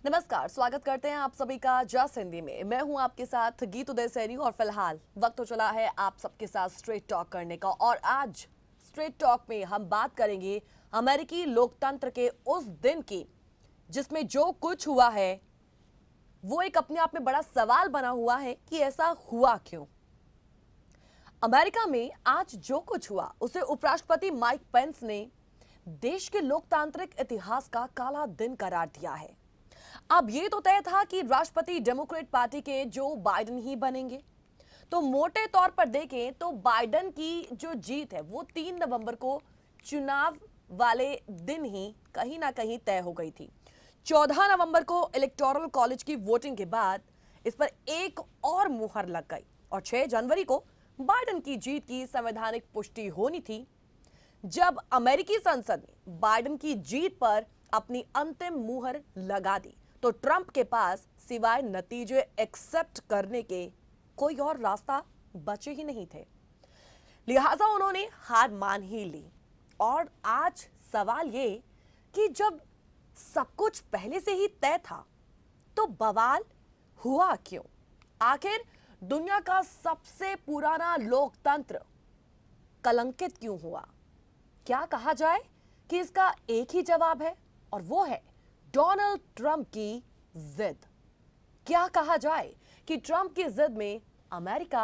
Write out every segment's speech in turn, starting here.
नमस्कार, स्वागत करते हैं आप सभी का जस हिंदी में। मैं हूं आपके साथ गीत उदय सैनी और फिलहाल वक्त हो चला है आप सबके साथ स्ट्रेट टॉक करने का। और आज स्ट्रेट टॉक में हम बात करेंगे अमेरिकी लोकतंत्र के उस दिन की जिसमें जो कुछ हुआ है वो एक अपने आप में बड़ा सवाल बना हुआ है कि ऐसा हुआ क्यों। अमेरिका में आज जो कुछ हुआ उसे उपराष्ट्रपति माइक पेंस ने देश के लोकतांत्रिक इतिहास का काला दिन करार दिया है। अब ये तो तय था कि राष्ट्रपति डेमोक्रेट पार्टी के जो बाइडेन ही बनेंगे। तो मोटे तौर पर देखें तो बाइडेन की जो जीत है वो 3 नवंबर को चुनाव वाले दिन ही कहीं ना कहीं तय हो गई थी। 14 नवंबर को इलेक्टोरल कॉलेज की वोटिंग के बाद इस पर एक और मुहर लग गई और 6 जनवरी को बाइडेन की जीत की संवैधानिक पुष्टि होनी थी। जब अमेरिकी संसद ने बाइडेन की जीत पर अपनी अंतिम मुहर लगा दी तो ट्रंप के पास सिवाय नतीजे एक्सेप्ट करने के कोई और रास्ता बचे ही नहीं थे। लिहाजा उन्होंने हार मान ही ली। और आज सवाल ये कि जब सब कुछ पहले से ही तय था तो बवाल हुआ क्यों? आखिर दुनिया का सबसे पुराना लोकतंत्र कलंकित क्यों हुआ? क्या कहा जाए कि इसका एक ही जवाब है और वो है डोनाल्ड ट्रंप की जिद। क्या कहा जाए कि ट्रंप की जिद में अमेरिका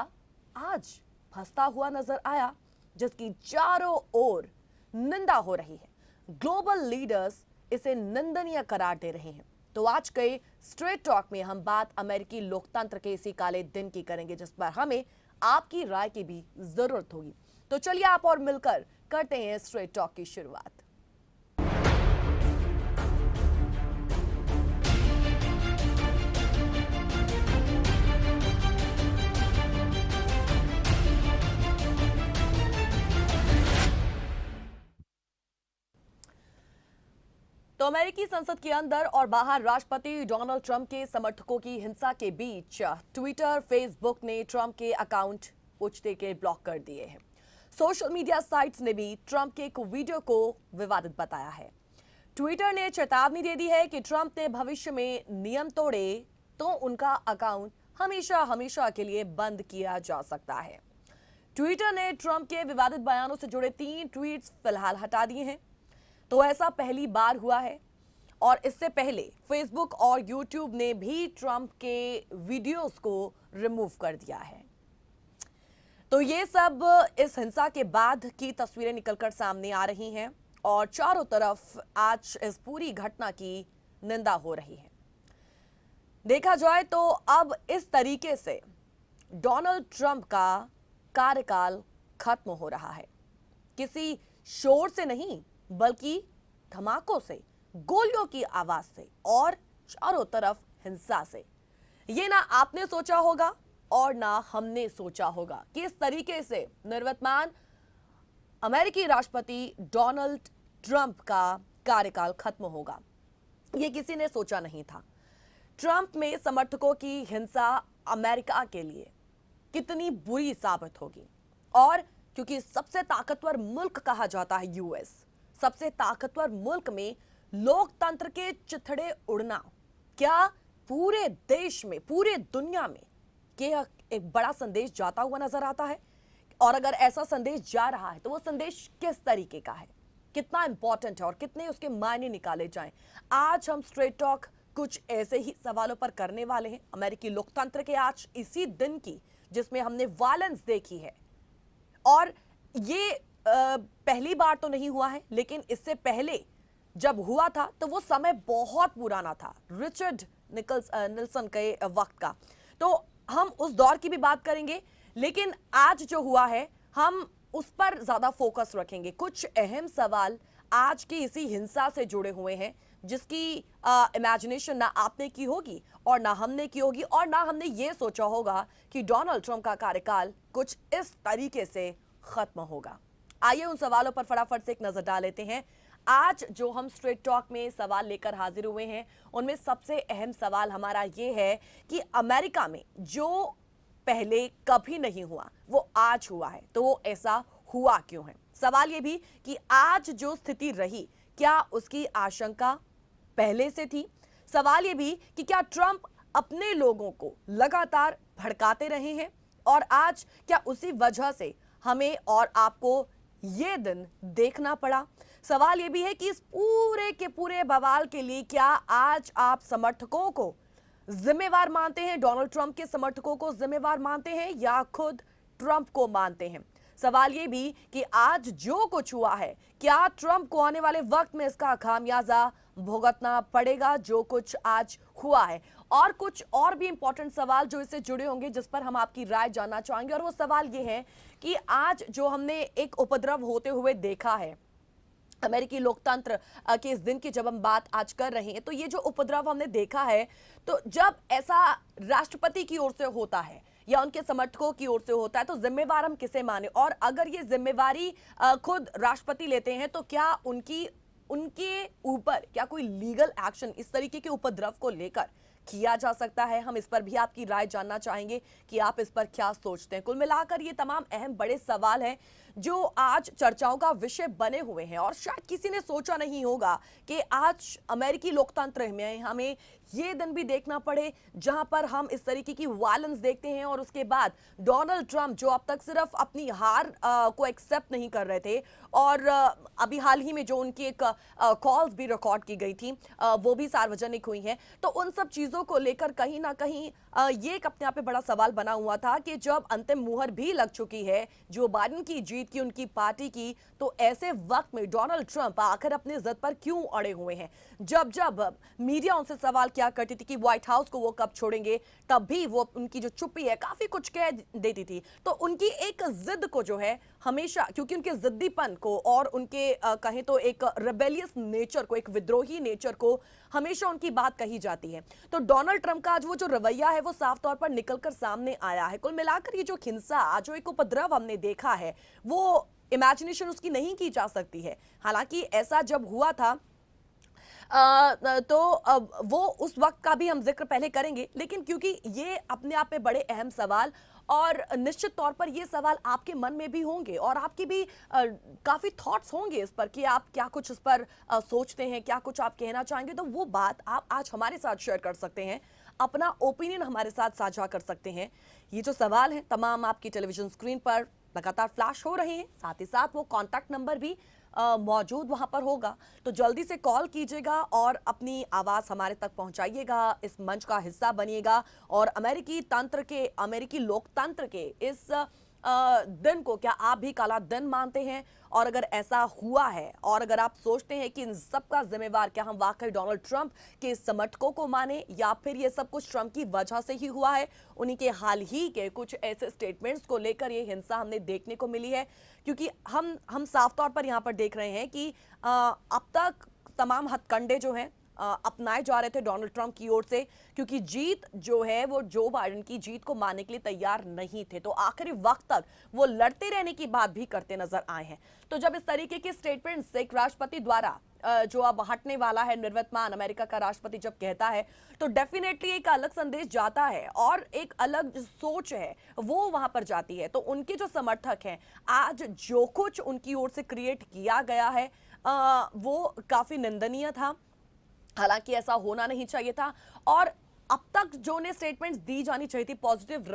आज फंसता हुआ नजर आया, जिसकी चारों ओर निंदा हो रही है। ग्लोबल लीडर्स इसे निंदनीय करार दे रहे हैं। तो आज के स्ट्रेट टॉक में हम बात अमेरिकी लोकतंत्र के इसी काले दिन की करेंगे, जिस पर हमें आपकी राय की भी जरूरत होगी। तो चलिए आप और मिलकर करते हैं स्ट्रेट टॉक की शुरुआत। तो अमेरिकी संसद के अंदर और बाहर राष्ट्रपति डोनाल्ड ट्रंप के समर्थकों की हिंसा के बीच ट्विटर, फेसबुक ने ट्रंप के अकाउंट कुछ देर के ब्लॉक कर दिए हैं। सोशल मीडिया साइट्स ने भी ट्रंप के एक वीडियो को विवादित बताया है। ट्विटर ने चेतावनी दे दी है कि ट्रंप ने भविष्य में नियम तोड़े तो उनका अकाउंट हमेशा हमेशा के लिए बंद किया जा सकता है। ट्विटर ने ट्रंप के विवादित बयानों से जुड़े 3 ट्वीट्स फिलहाल हटा दिए हैं। तो ऐसा पहली बार हुआ है और इससे पहले फेसबुक और यूट्यूब ने भी ट्रंप के वीडियोस को रिमूव कर दिया है। तो ये सब इस हिंसा के बाद की तस्वीरें निकलकर सामने आ रही हैं और चारों तरफ आज इस पूरी घटना की निंदा हो रही है। देखा जाए तो अब इस तरीके से डोनाल्ड ट्रंप का कार्यकाल खत्म हो रहा है। किसी शोर से नहीं बल्कि धमाकों से, गोलियों की आवाज से और चारों तरफ हिंसा से। ये ना आपने सोचा होगा और ना हमने सोचा होगा कि इस तरीके से निवर्तमान अमेरिकी राष्ट्रपति डोनाल्ड ट्रंप का कार्यकाल खत्म होगा। ये किसी ने सोचा नहीं था। ट्रंप में समर्थकों की हिंसा अमेरिका के लिए कितनी बुरी साबित होगी। और क्योंकि सबसे ताकतवर मुल्क कहा जाता है यूएस, सबसे ताकतवर मुल्क में लोकतंत्र के चिथड़े उड़ना क्या पूरे देश में, पूरे दुनिया में क्या एक बड़ा संदेश जाता हुआ नजर आता है? और अगर ऐसा संदेश जा रहा है तो वो संदेश किस तरीके का है, कितना इंपॉर्टेंट है और कितने उसके मायने निकाले जाएं? आज हम स्ट्रेट टॉक कुछ ऐसे ही सवालों पर करने वाले हैं। अमेरिकी लोकतंत्र के आज इसी दिन की जिसमें हमने वायलेंस देखी है। और ये पहली बार तो नहीं हुआ है, लेकिन इससे पहले जब हुआ था तो वो समय बहुत पुराना था, रिचर्ड निल्सन के वक्त का। तो हम उस दौर की भी बात करेंगे, लेकिन आज जो हुआ है हम उस पर ज्यादा फोकस रखेंगे। कुछ अहम सवाल आज की इसी हिंसा से जुड़े हुए हैं, जिसकी इमेजिनेशन ना आपने की होगी और ना हमने की होगी और ना हमने ये सोचा होगा कि डोनाल्ड ट्रंप का कार्यकाल कुछ इस तरीके से खत्म होगा। आइए उन सवालों पर फटाफट से एक नजर डाल लेते हैं। आज जो हम स्ट्रेट टॉक में सवाल लेकर हाजिर हुए हैं उनमें सबसे अहम सवाल हमारा ये है कि अमेरिका में जो पहले कभी नहीं हुआ वो आज हुआ है, तो वो ऐसा हुआ क्यों है? सवाल ये भी कि आज जो स्थिति रही क्या उसकी आशंका पहले से थी? सवाल ये भी कि क्या ट्रंप अपने लोगों को लगातार भड़काते रहे हैं और आज क्या उसी वजह से हमें और आपको ये दिन देखना पड़ा। सवाल यह भी है कि इस पूरे के पूरे बवाल के लिए क्या आज आप समर्थकों को जिम्मेवार मानते हैं, डोनाल्ड ट्रंप के समर्थकों को जिम्मेवार मानते हैं या खुद ट्रंप को मानते हैं। सवाल यह भी कि आज जो कुछ हुआ है क्या ट्रंप को आने वाले वक्त में इसका खामियाजा भुगतना पड़ेगा, जो कुछ आज हुआ है। और कुछ और भी इंपॉर्टेंट सवाल जो इससे जुड़े होंगे जिस पर हम आपकी राय जानना चाहेंगे, और वो सवाल ये है कि आज जो हमने एक उपद्रव होते हुए देखा है अमेरिकी लोकतंत्र के इस दिन की जब हम बात आज कर रहे हैं, तो ये जो उपद्रव हमने देखा है, तो जब ऐसा राष्ट्रपति की ओर से होता है या उनके समर्थकों की ओर से होता है तो जिम्मेवार हम किसे माने। और अगर ये जिम्मेवारी खुद राष्ट्रपति लेते हैं तो क्या उनके ऊपर क्या कोई लीगल एक्शन इस तरीके के उपद्रव को लेकर किया जा सकता है। हम इस पर भी आपकी राय जानना चाहेंगे कि आप इस पर क्या सोचते हैं। कुल मिलाकर ये तमाम अहम बड़े सवाल हैं जो आज चर्चाओं का विषय बने हुए हैं और शायद किसी ने सोचा नहीं होगा कि आज अमेरिकी लोकतंत्र में हमें ये दिन भी देखना पड़े जहां पर हम इस तरीके की वायलेंस देखते हैं और उसके बाद डोनाल्ड ट्रंप जो अब तक सिर्फ अपनी हार को एक्सेप्ट नहीं कर रहे थे और अभी हाल ही में जो उनकी एक कॉल्स भी रिकॉर्ड की गई थी वो भी सार्वजनिक हुई हैं, तो उन सब चीजों को लेकर कहीं ना कहीं ये एक अपने आप में बड़ा सवाल बना हुआ था कि जब अंतिम मुहर भी लग चुकी है जो बाइडेन की जीत की उनकी पार्टी की, तो ऐसे वक्त में डोनाल्ड ट्रंप आखिर अपने जिद पर क्यों अड़े हुए हैं। जब जब मीडिया उनसे सवाल क्या करती थी कि व्हाइट हाउस को वो कब छोड़ेंगे, तब भी वो उनकी जो चुप्पी है काफी कुछ कह देती थी। तो उनकी एक जिद को जो है हमेशा, क्योंकि उनके जिद्दीपन को और उनके कहें तो एक रेबेलियस नेचर को, एक विद्रोही नेचर को हमेशा उनकी बात कही जाती है। तो डोनाल्ड ट्रंप का आज वो जो रवैया है वो साफ तौर पर निकलकर सामने आया है। कुल मिलाकर ये जो हिंसा, जो एक उपद्रव हमने देखा है, वो इमेजिनेशन उसकी नहीं की जा सकती है। हालांकि ऐसा जब हुआ था तो वो उस वक्त का भी हम जिक्र पहले करेंगे, लेकिन क्योंकि ये अपने आप में बड़े अहम सवाल और निश्चित तौर पर ये सवाल आपके मन में भी होंगे और आपके भी काफी थॉट्स होंगे इस पर कि आप क्या कुछ इस पर सोचते हैं, क्या कुछ आप कहना चाहेंगे, तो वो बात आप आज हमारे साथ शेयर कर सकते हैं, अपना ओपिनियन हमारे साथ साझा कर सकते हैं। ये जो सवाल है तमाम आपकी टेलीविजन स्क्रीन पर लगातार फ्लैश हो रहे हैं, साथ ही साथ वो कॉन्टैक्ट नंबर भी मौजूद वहां पर होगा, तो जल्दी से कॉल कीजिएगा और अपनी आवाज हमारे तक पहुंचाइएगा, इस मंच का हिस्सा बनिएगा और अमेरिकी लोकतंत्र के इस दिन को क्या आप भी काला दिन मानते हैं, और अगर ऐसा हुआ है और अगर आप सोचते हैं कि इन सब का जिम्मेवार क्या हम वाकई डोनाल्ड ट्रंप के समर्थकों को माने या फिर ये सब कुछ ट्रंप की वजह से ही हुआ है, उन्हीं के हाल ही के कुछ ऐसे स्टेटमेंट्स को लेकर ये हिंसा हमने देखने को मिली है। क्योंकि हम साफ तौर पर यहाँ पर देख रहे हैं कि अब तक तमाम हथकंडे जो हैं अपनाए जा रहे थे डोनाल्ड ट्रंप की ओर से, क्योंकि जीत जो है वो जो बाइडेन की जीत को मानने के लिए तैयार नहीं थे, तो आखिरी वक्त तक वो लड़ते रहने की बात भी करते नजर आए हैं। तो जब इस तरीके के स्टेटमेंट्स एक राष्ट्रपति द्वारा जो अब हटने वाला है, निर्वतमान अमेरिका का राष्ट्रपति जब कहता है, तो डेफिनेटली एक अलग संदेश जाता है और एक अलग सोच है वो वहां पर जाती है। तो उनके जो समर्थक हैं, आज जो कुछ उनकी ओर से क्रिएट किया गया है वो काफी निंदनीय था, हालांकि ऐसा होना नहीं चाहिए था। और अब तक जो उन्हें स्टेटमेंट्स दी जानी चाहिए थी, पॉजिटिव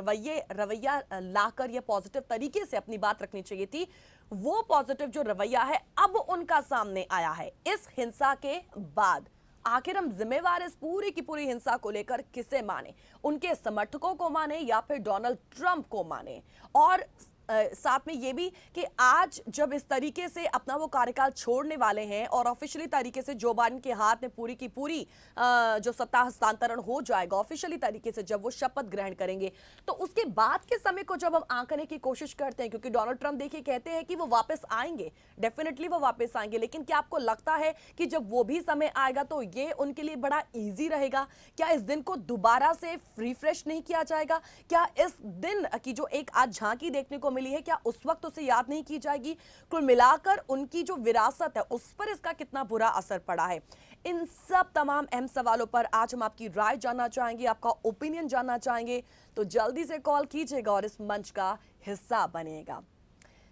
रवैया लाकर या पॉजिटिव तरीके से अपनी बात रखनी चाहिए थी, वो पॉजिटिव जो रवैया है अब उनका सामने आया है इस हिंसा के बाद। आखिर हम जिम्मेवार इस पूरी की पूरी हिंसा को लेकर किसे माने, उनके समर्थकों को माने या फिर डोनाल्ड ट्रंप को माने। और साथ में ये भी कि आज जब इस तरीके से अपना वो कार्यकाल छोड़ने वाले हैं और ऑफिशियली तरीके से जो बाइडेन के हाथ में पूरी की पूरी जो सत्ता हस्तांतरण हो जाएगा ऑफिशियली तरीके से, जब वो शपथ ग्रहण करेंगे, तो उसके बाद के समय को जब हम आंकने की कोशिश करते हैं, क्योंकि डोनाल्ड ट्रंप देखिए कहते हैं कि वो वापस आएंगे, डेफिनेटली वो वापस आएंगे, लेकिन क्या आपको लगता है कि जब वो भी समय आएगा तो ये उनके लिए बड़ा ईजी रहेगा? क्या इस दिन को दोबारा से रिफ्रेश नहीं किया जाएगा? क्या इस दिन की जो एक आज झांकी देखने को मिली है, क्या उस वक्त उसे याद नहीं की जाएगी? कुल मिलाकर उनकी जो विरासत है उस पर इसका कितना बुरा असर पड़ा है? इन सब तमाम अहम सवालों पर आज हम आपकी राय जानना चाहेंगे, आपका ओपिनियन जानना चाहेंगे, तो जल्दी से कॉल कीजिएगा और इस मंच का हिस्सा बनिएगा।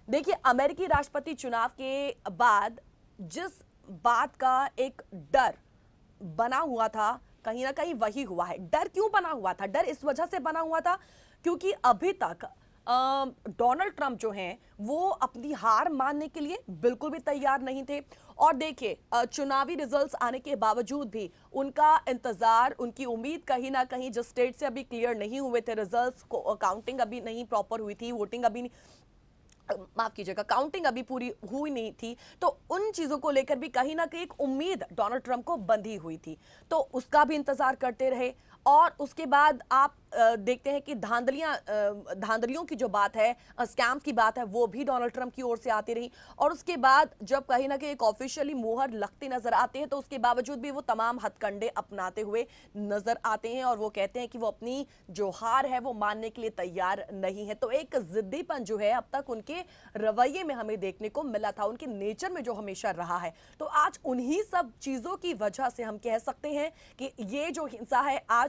देखिए, अमेरिकी राष्ट्रपति चुनाव के बाद जिस बात का एक डर बना हुआ था कहीं ना कहीं वही हुआ है। डर क्यों बना हुआ था? डर इस वजह से बना हुआ था क्योंकि अभी तक डोनाल्ड ट्रंप जो हैं वो अपनी हार मानने के लिए बिल्कुल भी तैयार नहीं थे। और देखिए, चुनावी रिजल्ट्स आने के बावजूद भी उनका इंतजार, उनकी उम्मीद कहीं ना कहीं, जो स्टेट से अभी क्लियर नहीं हुए थे रिजल्ट्स को, काउंटिंग अभी नहीं प्रॉपर हुई थी, वोटिंग अभी नहीं, माफ कीजिएगा, काउंटिंग अभी पूरी हुई नहीं थी, तो उन चीजों को लेकर भी कहीं ना कहीं एक उम्मीद डोनाल्ड ट्रंप को बंधी हुई थी, तो उसका भी इंतजार करते रहे। और उसके बाद आप देखते हैं कि धांधलियों की जो बात है, स्कैम्स की बात है, वो भी डोनाल्ड ट्रंप की ओर से आती रही। और उसके बाद जब कहीं ना कहीं एक ऑफिशियली मुहर लगते नजर आते हैं, तो उसके बावजूद भी वो तमाम हथकंडे अपनाते हुए नजर आते हैं और वो कहते हैं कि वो अपनी जो हार है वो मानने के लिए तैयार नहीं है। तो एक जिद्दीपन जो है अब तक उनके रवैये में हमें देखने को मिला था, उनके नेचर में जो हमेशा रहा है। तो आज उन्हीं सब चीजों की वजह से हम कह सकते हैं कि ये जो हिंसा है आज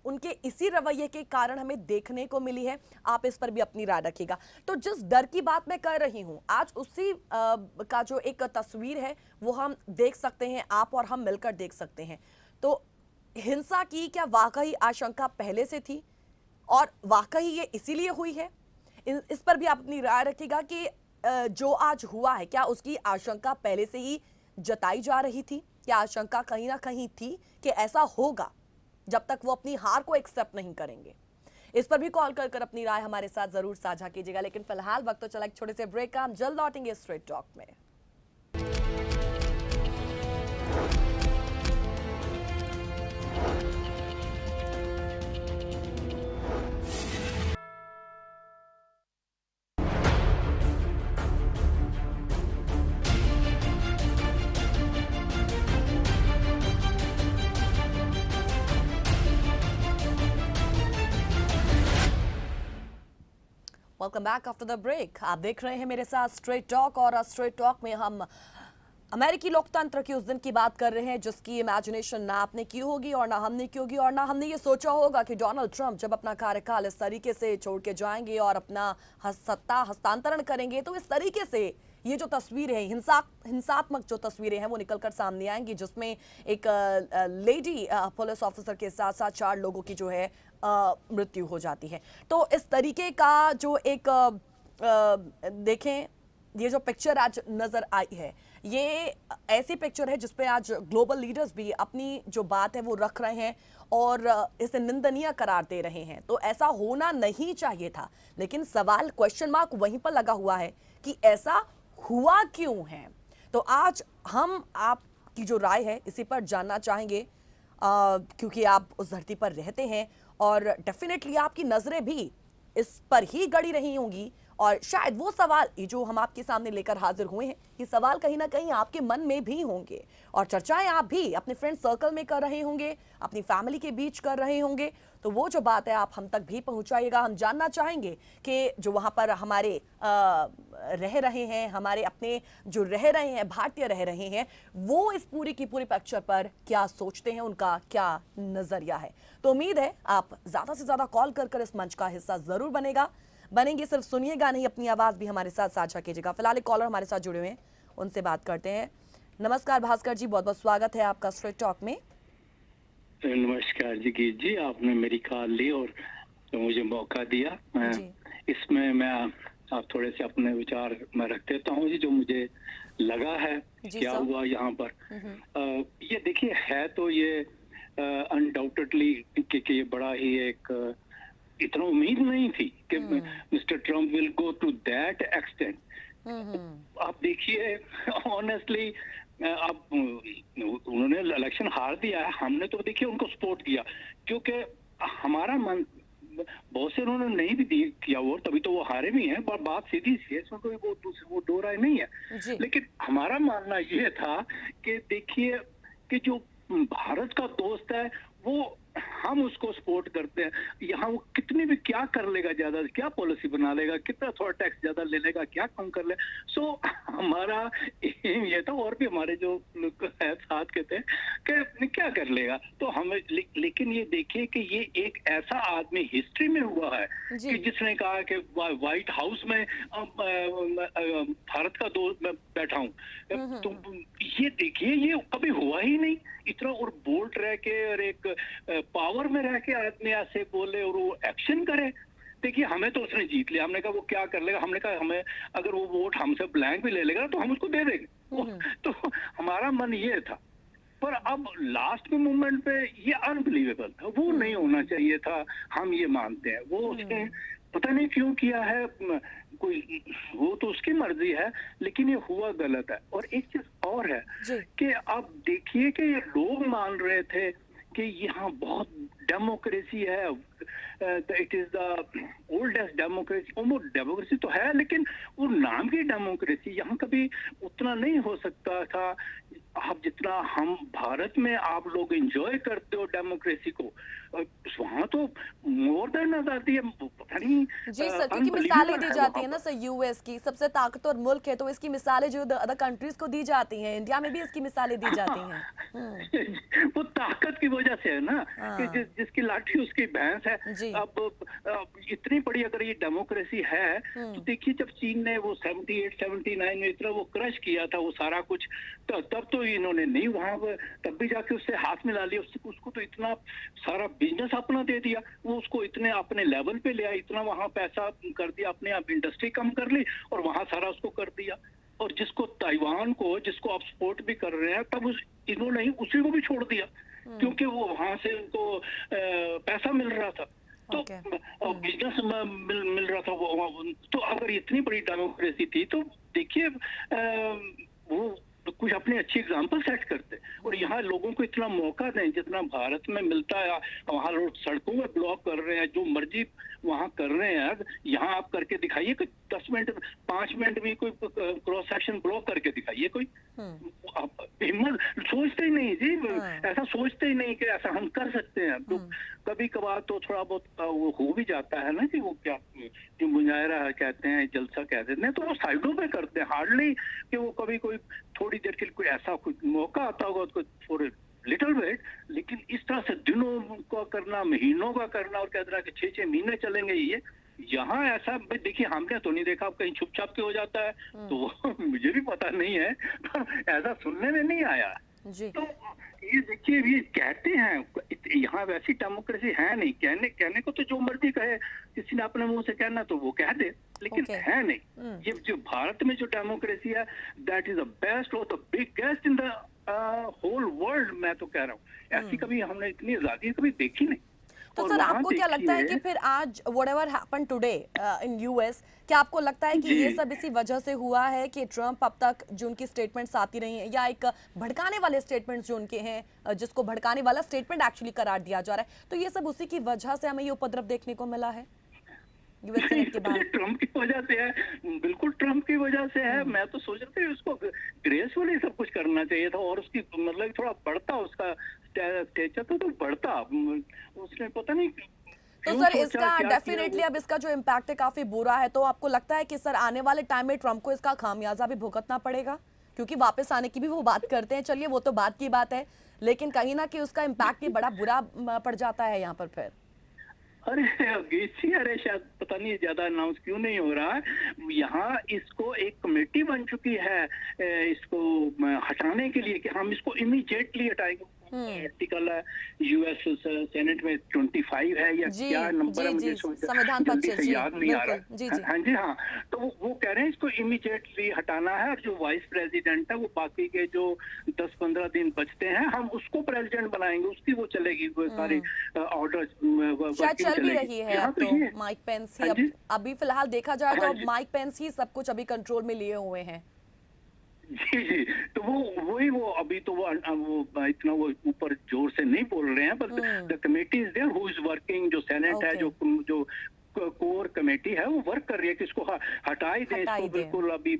उनके इसी रवैये के कारण हमें देखने को मिली है। आप इस पर भी अपनी राय रखिएगा। तो जिस डर की बात मैं कर रही हूं, आज उसी का जो एक तस्वीर है वो हम देख सकते हैं, आप और हम मिलकर देख सकते हैं। तो हिंसा की क्या वाकई आशंका पहले से थी और वाकई ये इसीलिए हुई है? इस पर भी आप अपनी राय रखिएगा कि जो आज हुआ है, क्या उसकी आशंका पहले से ही जताई जा रही थी? क्या आशंका कहीं ना कहीं थी कि ऐसा होगा जब तक वो अपनी हार को एक्सेप्ट नहीं करेंगे? इस पर भी कॉल कर अपनी राय हमारे साथ जरूर साझा कीजिएगा। लेकिन फिलहाल वक्त तो चला एक छोटे से ब्रेक का, हम जल्द लौटेंगे स्ट्रेट टॉक में। Welcome back after the break. आप देख रहे हैं मेरे साथ स्ट्रेट टॉक, और स्ट्रेट टॉक में हम अमेरिकी लोकतंत्र की उस दिन की बात कर रहे हैं जिसकी इमेजिनेशन ना आपने की होगी और ना हमने की होगी, और ना हमने ये सोचा होगा कि डोनाल्ड ट्रंप जब अपना कार्यकाल इस तरीके से छोड़ के जाएंगे और अपना सत्ता हस्तांतरण करेंगे, तो इस तरीके से ये जो तस्वीरें हैं, हिंसात्मक जो तस्वीरें हैं वो निकलकर सामने आएंगी, जिसमें एक लेडी पुलिस ऑफिसर के साथ साथ 4 लोगों की जो है मृत्यु हो जाती है। तो इस तरीके का जो एक देखें, ये जो पिक्चर आज नजर आई है, ये ऐसी पिक्चर है जिसपे आज ग्लोबल लीडर्स भी अपनी जो बात है वो रख रहे हैं और इसे निंदनीय करार दे रहे हैं। तो ऐसा होना नहीं चाहिए था, लेकिन सवाल, क्वेश्चन मार्क वहीं पर लगा हुआ है कि ऐसा हुआ क्यों है। तो आज हम आपकी जो राय है इसी पर जानना चाहेंगे, क्योंकि आप उस धरती पर रहते हैं और डेफिनेटली आपकी नजरें भी इस पर ही गड़ी रही होंगी, और शायद वो सवाल ये जो हम आपके सामने लेकर हाजिर हुए हैं, ये सवाल कहीं ना कहीं आपके मन में भी होंगे और चर्चाएं आप भी अपने फ्रेंड सर्कल में कर रहे होंगे, अपनी फैमिली के बीच कर रहे होंगे। तो वो जो बात है आप हम तक भी पहुंचाइएगा। हम जानना चाहेंगे कि जो वहां पर हमारे रह रहे हैं, हमारे अपने जो रह रहे हैं, भारतीय रह रहे हैं, वो इस पूरी की पूरी पिक्चर पर क्या सोचते हैं, उनका क्या नजरिया है। तो उम्मीद है आप ज्यादा से ज्यादा कॉल कर इस मंच का हिस्सा जरूर बनेंगे। सिर्फ सुनिएगा नहीं, अपनी आवाज भी हमारे साथ साझा कीजिएगा। फिलहाल एक कॉलर हमारे साथ जुड़े हुए हैं, उनसे बात करते हैं। नमस्कार भास्कर जी, बहुत बहुत स्वागत है आपका स्ट्रेट टॉक में। नमस्कार जी गीत जी, आपने मेरी कॉल ली और मुझे मौका दिया। इसमें मैं आप थोड़े से अपने विचार मैं रख देता हूँ जी, जो मुझे लगा है क्या हुआ यहाँ पर। ये देखिए, है तो ये अनडाउटेडली कि ये बड़ा ही एक, इतना उम्मीद नहीं थी कि mister Trump will go to that extent. आप देखिए, ऑनेस्टली अब उन्होंने इलेक्शन हार दिया है, हमने तो देखिए उनको सपोर्ट किया, क्योंकि हमारा मन बहुत से उन्होंने नहीं भी किया वो, तभी तो वो हारे भी हैं। पर बात सीधी सी है, इसमें कोई वो दो राय नहीं है। लेकिन हमारा मानना ये था कि देखिए कि जो भारत का दोस्त है वो हम उसको सपोर्ट करते हैं, यहाँ वो कितनी भी क्या कर लेगा, ज्यादा क्या पॉलिसी बना लेगा, कितना थोड़ा टैक्स ज्यादा ले लेगा, क्या कम कर ले। सो हमारा एम ये था, और भी हमारे जो लोग है साथ के थे कि क्या कर लेगा। तो हमें लेकिन ये देखिए कि ये एक ऐसा आदमी हिस्ट्री में हुआ है कि जिसने कहा कि व्हाइट हाउस में भारत का दोस्त मैं बैठा हूँ। तो ये देखिए ये कभी हुआ ही नहीं, इतना और बोल्ड रह के और एक पावर में रह के आदमी ऐसे बोले और वो एक्शन करे। देखिए हमें तो उसने जीत लिया, हमने कहा वो क्या कर लेगा, हमने कहा हमें अगर वो वोट हमसे ब्लैंक भी ले लेगा तो हम उसको दे देंगे। तो हमारा मन ये था। पर अब लास्ट में मूवमेंट पे ये अनबिलीवेबल था, वो नहीं होना चाहिए था, हम ये मानते हैं। वो उसने पता नहीं क्यों किया है, कोई वो तो उसकी मर्जी है, लेकिन ये हुआ गलत है। और एक चीज और है कि आप देखिए कि ये लोग मान रहे थे कि यहाँ बहुत डेमोक्रेसी है, it is the oldest democracy. वो डेमोक्रेसी तो है, लेकिन वो नाम की डेमोक्रेसी यहाँ कभी उतना नहीं हो सकता था आप जितना हम भारत में आप लोग एंजॉय करते हो डेमोक्रेसी को। वहाँ तो मोर देन आजादी है, पता नहीं। जी सर, क्योंकि मिसालें दी जाती है ना सर, यूएस की सबसे ताकतवर मुल्क है, तो इसकी मिसालें जो अदर कंट्रीज को दी जाती हैं, इंडिया में भी इसकी मिसालें दी जाती हैं। वो ताकत की वजह से है ना, कि जिसकी लाठी उसकी भैंस है। अब इतनी बड़ी अगर ये डेमोक्रेसी है तो देखिए जब चीन ने वो 78 79 में इतना वो क्रश किया था वो सारा कुछ, तो तब तो इन्होंने नहीं वहां तब भी जाके उससे हाथ मिला लिया, उसको तो इतना सारा बिजनेस अपना दे दिया, वो उसको इतने अपने लेवल पे ले आया, इतना वहां पैसा कर दिया, अपने आप इंडस्ट्री कम कर ली और वहां सारा उसको कर दिया। और जिसको ताइवान को जिसको आप सपोर्ट भी कर रहे हैं, तब इन्होंने उसी को भी छोड़ दिया क्योंकि वो वहां से उनको पैसा मिल रहा था, तो बिजनेस मिल रहा था वो। तो अगर इतनी बड़ी डेमोक्रेसी थी तो देखिए वो कुछ अपने अच्छी एग्जाम्पल सेट करते, और यहाँ लोगों को इतना मौका दें जितना भारत में मिलता है। वहाँ लोग सड़कों में ब्लॉक कर रहे हैं, जो मर्जी वहाँ कर रहे हैं, यहाँ आप करके दिखाइए कि 10 मिनट 5 मिनट भी कोई क्रॉस सेक्शन ब्लॉक करके दिखाइए। कोई हिम्मत सोचते ही नहीं जी, ऐसा सोचते ही नहीं कि ऐसा हम कर सकते हैं। तो कभी कभार तो थोड़ा बहुत वो हो भी जाता है ना कि वो क्या जो मुजाहरा कहते हैं, जलसा कहते हैं, तो वो साइडों पे करते हैं, हार्डली कि वो कभी कोई थोड़ी देर के लिए कोई ऐसा कुछ मौका आता होगा उसको फॉर लिटिल वेट। लेकिन इस तरह से दिनों का करना, महीनों का करना और कहते हैं कि 6-6 महीने चलेंगे ये, यहाँ ऐसा देखिए हमने तो नहीं देखा। कहीं छुप छाप के हो जाता है तो मुझे भी पता नहीं है, पर ऐसा सुनने में नहीं आया जी। तो ये देखिए ये कहते हैं यहाँ वैसी डेमोक्रेसी है नहीं, कहने को तो जो मर्जी कहे, किसी ने अपने मुंह से कहना तो वो कह दे, लेकिन है नहीं। ये जो भारत में जो डेमोक्रेसी है, दैट इज द बेस्ट और the biggest in the whole world. मैं तो कह रहा हूँ ऐसी कभी हमने इतनी आजादी कभी देखी नहीं। तो सर आपको क्या लगता है कि फिर आज whatever happened today in US, क्या आपको लगता है कि ये सब इसी वजह से हुआ है कि ट्रम्प अब तक जो उनकी स्टेटमेंट्स आती रही हैं, या एक भड़काने वाले स्टेटमेंट्स जो उनके हैं, जिसको भड़काने वाला स्टेटमेंट एक्चुअली करार दिया जा रहा है, तो ये सब उसी की वजह से हमें ये उपद्रव देखने को मिला है यूएस सेनेट के बाहर? ट्रम्प की वजह से है, बिल्कुल ट्रम्प की वजह से है। मैं तो सोच रहा था उसको ग्रेसफुली सब कुछ करना चाहिए था, और उसकी मतलब थोड़ा बढ़ता उसका स्टेचर तो बढ़ता, उसने पता नहीं। तो सर इसका डेफिनेटली अब इसका जो इम्पैक्ट है काफी बुरा है, तो आपको लगता है कि सर आने वाले टाइम में ट्रम्प को इसका खामियाजा भी भुगतना पड़ेगा? क्योंकि वापस आने की भी वो बात करते हैं, चलिए वो तो बात की बात है, लेकिन कहीं ना कहीं उसका इम्पैक्ट भी बड़ा बुरा पड़ जाता है यहाँ पर फिर। अरे शायद पता नहीं ज्यादा अनाउंस क्यों नहीं हो रहा है। यहाँ इसको एक कमेटी बन चुकी है इसको हटाने के लिए कि हम इसको इमीडिएटली हटाएंगे। आर्टिकल है यूएस सेनेट में 25 है या क्या नंबर है, मुझे संविधान पक्ष से याद नहीं आ रहा। हाँ जी हाँ, तो वो कह रहे हैं इसको इमीडिएटली हटाना है, और जो वाइस प्रेसिडेंट है वो बाकी के जो 10-15 दिन बचते हैं हम उसको प्रेसिडेंट बनाएंगे, उसकी वो चलेगी वो सारी ऑर्डर शायद चल भी रही है अब तो माइक पेंस ही अभी फिलहाल देखा जाए तो माइक पेंस ही सब कुछ अभी कंट्रोल में लिए हुए हैं। जी, तो वो अभी तो वो इतना वो ऊपर जोर से नहीं बोल रहे हैं, but the committee is there who is working, जो सेनेट है जो कोर कमेटी है वो वर्क कर रही है कि इसको हटा ही दें, हटाई इसको दें। बिल्कुल अभी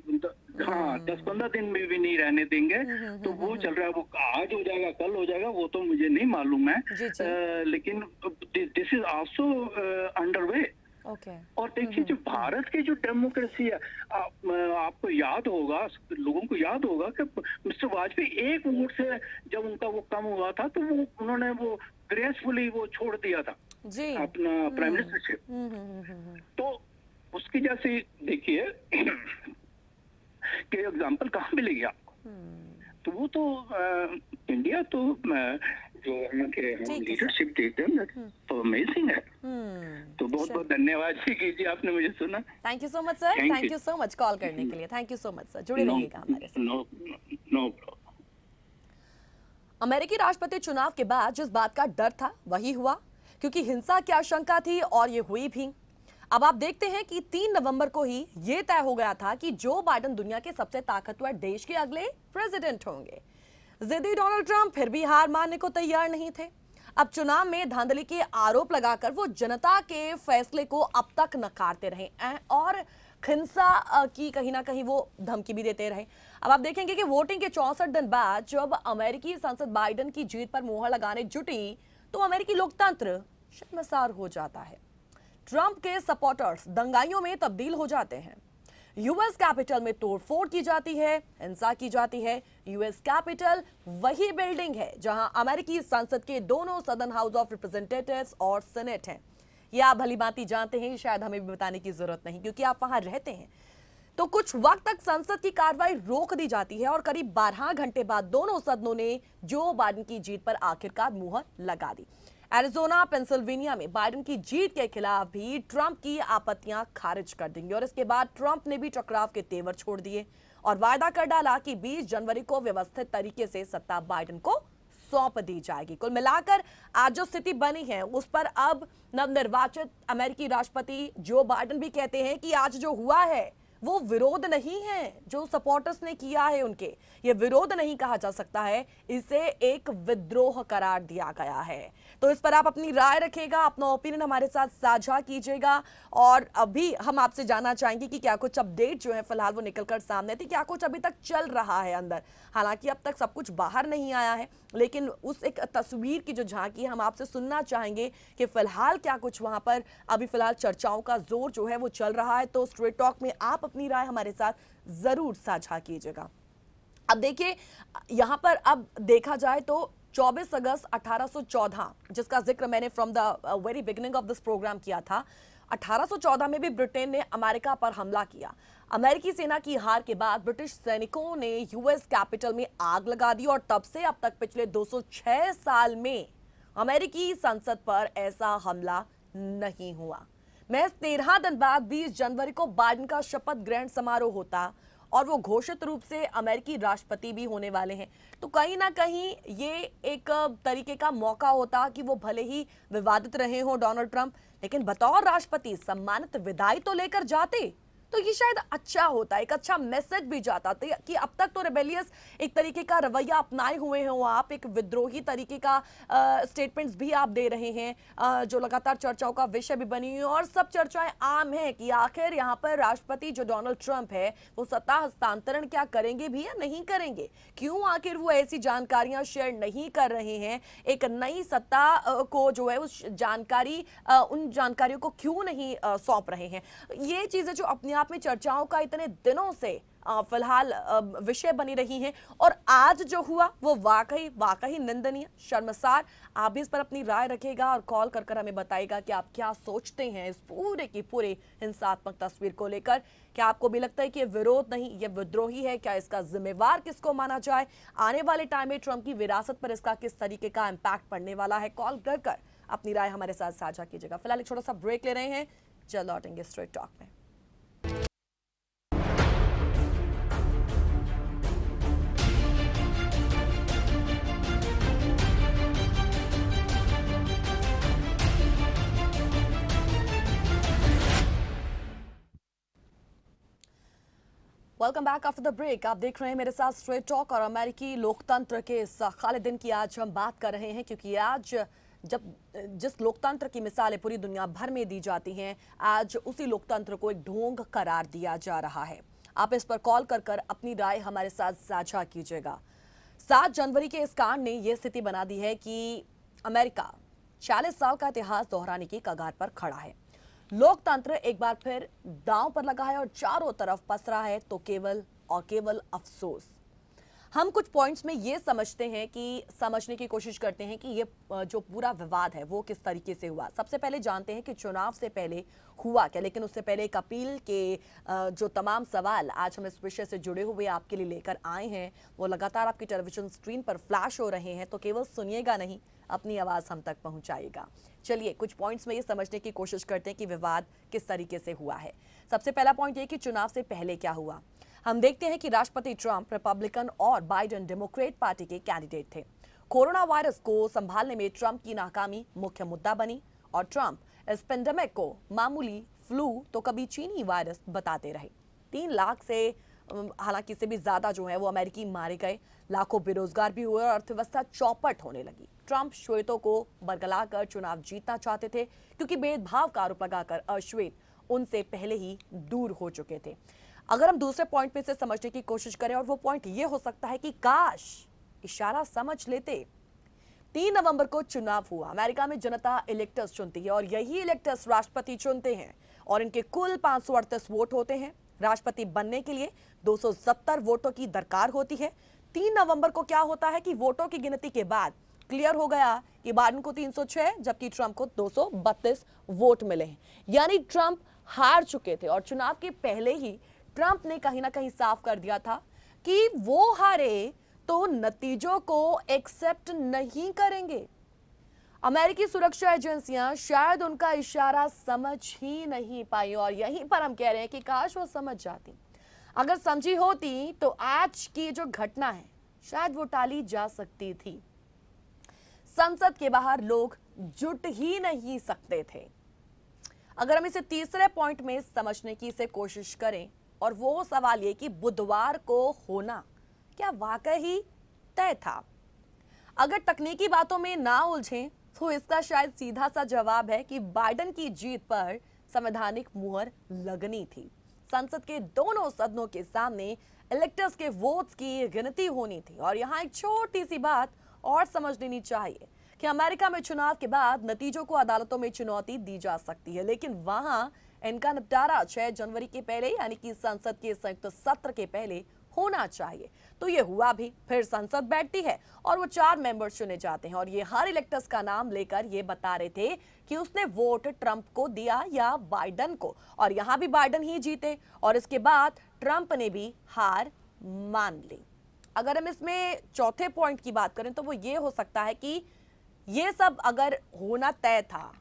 हाँ 10-15 दिन में भी नहीं रहने देंगे। तो वो चल रहा है, वो आज हो जाएगा कल हो जाएगा वो तो मुझे नहीं मालूम है, जी जी। लेकिन this is also under way. Okay. और देखिए जो भारत की जो डेमोक्रेसी है, आपको याद होगा, लोगों को याद होगा कि मिस्टर वाजपेयी एक वोट से जब उनका वो कम हुआ था तो वो उन्होंने वो ग्रेसफुली वो छोड़ दिया था जी। अपना प्राइम मिनिस्टरशिप। तो उसकी जैसे देखिए कि एग्जांपल कहाँ मिलेगी आपको, तो वो तो इंडिया तो जो उनके ठीक है सर। लीडरशिप देते हैं तो अमेजिंग है। तो बहुत बहुत धन्यवाद जी आपने मुझे सुना। Thank you so much sir, Thank thank you. You so much call करने के लिए, thank you so much sir, जुड़े रहिएगा हमारे साथ। No problem. अमेरिकी राष्ट्रपति चुनाव के बाद जिस बात का डर था वही हुआ, क्योंकि हिंसा की आशंका थी और ये हुई भी। अब आप देखते हैं कि 3 नवंबर को ही ये तय हो गया था कि जो बाइडेन दुनिया के सबसे ताकतवर देश के अगले प्रेसिडेंट होंगे। जिद्दी डोनाल्ड ट्रंप फिर भी हार मानने को तैयार नहीं थे। अब चुनाव में धांधली के आरोप लगाकर वो जनता के फैसले को अब तक नकारते रहे और हिंसा की कहीं ना कहीं वो धमकी भी देते रहे। अब आप देखेंगे कि वोटिंग के 64 दिन बाद जब अमेरिकी संसद बाइडेन की जीत पर मुहर लगाने जुटी तो अमेरिकी लोकतंत्र शर्मसार हो जाता है। ट्रंप के सपोर्टर्स दंगाइयों में तब्दील हो जाते हैं। यूएस कैपिटल में तोड़फोड़ की जाती है, हिंसा की जाती है। यूएस कैपिटल वही बिल्डिंग है जहां अमेरिकी संसद के दोनों सदन हाउस ऑफ रिप्रेजेंटेटिव्स और सेनेट हैं। ये आप भली भांति जानते हैं, शायद हमें भी बताने की जरूरत नहीं क्योंकि आप वहां रहते हैं। तो कुछ वक्त तक संसद की कार्रवाई रोक दी जाती है और करीब 12 घंटे बाद दोनों सदनों ने जो बाइडेन की जीत पर आखिरकार मुहर लगा दी। एरिजोना, पेंसिल्वेनिया में बाइडेन की जीत के खिलाफ भी ट्रंप की आपत्तियां खारिज कर देंगी और इसके बाद ट्रंप ने भी टकराव के तेवर छोड़ दिए और वायदा कर डाला कि 20 जनवरी को व्यवस्थित तरीके से सत्ता बाइडेन को सौंप दी जाएगी। कुल मिलाकर आज जो स्थिति बनी है उस पर अब नवनिर्वाचित अमेरिकी राष्ट्रपति जो बाइडेन भी कहते हैं कि आज जो हुआ है वो विरोध नहीं है जो सपोर्टर्स ने किया है उनके, ये विरोध नहीं कहा जा सकता है, इसे एक विद्रोह करार दिया गया है। तो इस पर आप अपनी राय रखिएगा, अपना ओपिनियन हमारे साथ साझा कीजिएगा और अभी हम आपसे जानना चाहेंगे कि क्या कुछ अपडेट जो है फिलहाल वो निकलकर सामने थी, क्या कुछ अभी तक चल रहा है अंदर। हालांकि अब तक सब कुछ बाहर नहीं आया है लेकिन उस एक तस्वीर की जो झांकी हम आपसे सुनना चाहेंगे कि फिलहाल क्या कुछ वहां पर अभी फिलहाल चर्चाओं का जोर जो है वो चल रहा है। तो स्ट्रेट टॉक में आप अपनी राय हमारे साथ जरूर साझा कीजिएगा। अब देखिए यहां पर अब देखा जाए तो 24 अगस्त 1814 जिसका जिक्र मैंने from the very beginning of this program किया था, 1814 में भी ब्रिटेन ने अमेरिका पर हमला किया। अमेरिकी सेना की हार के बाद ब्रिटिश सैनिकों ने यूएस कैपिटल में आग लगा दी और तब से अब तक पिछले 206 साल में अमेरिकी संसद पर ऐसा हमला नहीं हुआ। महज 13 दिन बाद 20 जनवरी को बाइडेन का शपथ ग्रहण समारोह होता और वो घोषित रूप से अमेरिकी राष्ट्रपति भी होने वाले हैं। तो कहीं ना कहीं ये एक तरीके का मौका होता कि वो भले ही विवादित रहे हो डोनाल्ड ट्रंप, लेकिन बतौर राष्ट्रपति सम्मानित विदाई तो लेकर जाते तो ये शायद अच्छा होता, एक अच्छा मैसेज भी जाता कि अब तक तो रेबेलियस एक तरीके का रवैया अपनाए हुए हो आप, एक विद्रोही तरीके का स्टेटमेंट्स भी आप दे रहे हैं जो लगातार चर्चाओं का विषय भी बनी हुई और सब चर्चाएं आम है कि आखिर यहाँ पर राष्ट्रपति जो डोनाल्ड ट्रंप है वो सत्ता हस्तांतरण क्या करेंगे भी या नहीं करेंगे, क्यों आखिर वो ऐसी जानकारियां शेयर नहीं कर रहे हैं, एक नई सत्ता को जो है उस जानकारी उन जानकारियों को क्यों नहीं सौंप रहे हैं। ये चीजें जो अपने आप में चर्चाओं का इतने दिनों से फिलहाल विषय बनी रही हैं और आज जो हुआ वो वाकई निंदनीय, शर्मसार। आप भी इस पर अपनी राय रखिएगा और कॉल कर हमें बताइएगा कि आप क्या सोचते हैं इस पूरे की पूरी हिंसात्मक तस्वीर को लेकर। क्या आपको भी लगता है कि ये विरोध नहीं, ये विद्रोही है? क्या इसका जिम्मेवार किसको माना जाए? आने वाले टाइम में ट्रंप की विरासत पर इसका किस तरीके का इम्पैक्ट पड़ने वाला है? कॉल कर अपनी राय हमारे साथ साझा कीजिएगा। फिलहाल एक छोटा सा ब्रेक ले रहे हैं, जल्द लौटेंगे स्ट्रेट टॉक में। Welcome back after the break. आप देख रहे हैं मेरे साथ स्ट्रेट टॉक और अमेरिकी लोकतंत्र के इस खाले दिन की आज हम बात कर रहे हैं क्योंकि आज जब जिस लोकतंत्र की मिसालें पूरी दुनिया भर में दी जाती हैं, आज उसी लोकतंत्र को एक ढोंग करार दिया जा रहा है। आप इस पर कॉल कर कर अपनी राय हमारे साथ साझा कीजिएगा। 7 जनवरी के इस कांड ने यह स्थिति बना दी है कि अमेरिका 40 साल का इतिहास दोहराने की कगार पर खड़ा है। लोकतंत्र एक बार फिर दांव पर लगा है और चारों तरफ पसरा है तो केवल और केवल अफसोस। हम कुछ पॉइंट्स में ये समझने की कोशिश करते हैं कि ये जो पूरा विवाद है वो किस तरीके से हुआ। सबसे पहले जानते हैं कि चुनाव से पहले हुआ क्या, लेकिन उससे पहले एक अपील के जो तमाम सवाल आज हम इस विषय से जुड़े हुए आपके लिए लेकर आए हैं वो लगातार आपकी टेलीविजन स्क्रीन पर फ्लैश हो रहे हैं, तो केवल सुनिएगा नहीं, अपनी आवाज हम तक पहुंचाइएगा। चलिए कुछ पॉइंट्स में ये समझने की कोशिश करते हैं कि विवाद किस तरीके से हुआ है। सबसे पहला पॉइंट ये कि चुनाव से पहले क्या हुआ। हम देखते हैं कि राष्ट्रपति ट्रंप रिपब्लिकन और बाइडेन डेमोक्रेट पार्टी के कैंडिडेट थे। कोरोना वायरस को संभालने में ट्रंप की नाकामी मुख्य मुद्दा बनी और ट्रंप इस पेंडेमिक को मामूली फ्लू तो कभी चीनी वायरस बताते रहे। 3 लाख से हालांकि इससे भी ज्यादा जो है वो अमेरिकी मारे गए, लाखों बेरोजगार भी हुए और अर्थव्यवस्था चौपट होने लगी। ट्रंप श्वेतों को बरगलाकर चुनाव जीतना चाहते थे क्योंकि भेदभाव का आरोप लगाकर अश्वेत उनसे पहले ही दूर हो चुके थे। अगर हम दूसरे पॉइंट में से समझने की कोशिश करें और वो पॉइंट ये हो सकता है कि काश इशारा समझ लेते। 3 नवंबर को चुनाव हुआ। अमेरिका में जनता इलेक्टर्स चुनती है और यही इलेक्टर्स राष्ट्रपति चुनते हैं और इनके कुल 538 वोट होते हैं। राष्ट्रपति बनने के लिए 270 वोटों की दरकार होती है। 3 नवंबर को क्या होता है कि वोटों की गिनती के बाद क्लियर हो गया कि बाइडेन को 306 जबकि ट्रंप को 232 वोट मिले हैं, यानी ट्रंप हार चुके थे। और चुनाव के पहले ही ट्रंप ने कहीं ना कहीं साफ कर दिया था कि वो हारे तो नतीजों को एक्सेप्ट नहीं करेंगे। अमेरिकी सुरक्षा एजेंसियां शायद उनका इशारा समझ ही नहीं पाई और यहीं पर हम कह रहे हैं कि काश वो समझ जाती। अगर समझी होती तो आज की जो घटना है शायद वो टाली जा सकती थी। संसद के बाहर लोग जुट ही नहीं सकते थे। अगर हम इसे तीसरे पॉइंट में समझने की इसे कोशिश करें और वो सवाल ये कि बुधवार को होना क्या वाकई ही तय था। अगर तकनीकी बातों में ना उलझें तो इसका शायद सीधा सा जवाब है कि बाइडेन की जीत पर संवैधानिक मुहर लगनी थी। संसद के दोनों सदनों के सामने इलेक्टर्स के वोट्स की गिनती होनी थी। और यहाँ एक छोटी सी बात और समझ लेनी चाहिए कि अमेरिका में चुनाव के बाद नतीजों को अदालतों में चुनौती दी जा सकती है, लेकिन वहां इनका निपटारा 6 जनवरी के पहले यानी कि संसद के संयुक्त सत्र के पहले होना चाहिए। तो ये हुआ भी। फिर संसद बैठती है और वो 4 मेंबर्स चुने जाते हैं और ये हर इलेक्टर्स का नाम लेकर ये बता रहे थे कि उसने वोट ट्रंप को दिया या बाइडेन को, और यहां भी बाइडेन ही जीते और इसके बाद ट्रंप ने भी हार मान ली। अगर हम इसमें चौथे पॉइंट की बात करें तो वो ये हो सकता है कि ये सब अगर होना तय था